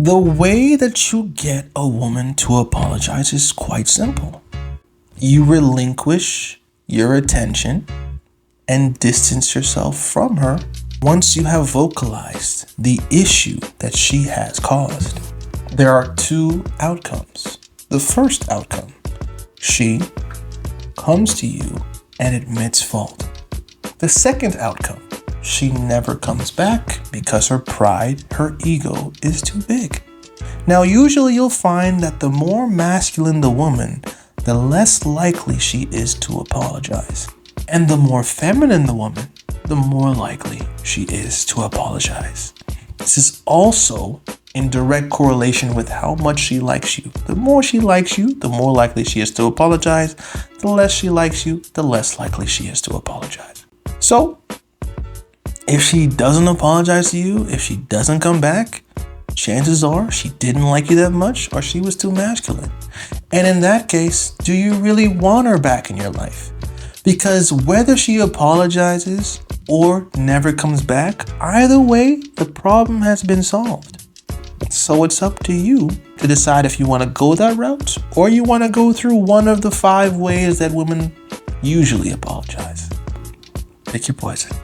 The way that you get a woman to apologize is quite simple. You relinquish your attention and distance yourself from her once you have vocalized the issue that she has caused. There are two outcomes. The first outcome, she comes to you and admits fault. The second outcome, she never comes back because her pride, her ego is too big. Now, usually you'll find that the more masculine the woman, the less likely she is to apologize. And the more feminine the woman, the more likely she is to apologize. This is also in direct correlation with how much she likes you. The more she likes you, the more likely she is to apologize. The less she likes you, the less likely she is to apologize. So, if she doesn't apologize to you, if she doesn't come back, chances are she didn't like you that much or she was too masculine. And in that case, do you really want her back in your life? Because whether she apologizes or never comes back, either way, the problem has been solved. So it's up to you to decide if you want to go that route or you want to go through one of the 5 ways that women usually apologize. Pick your poison.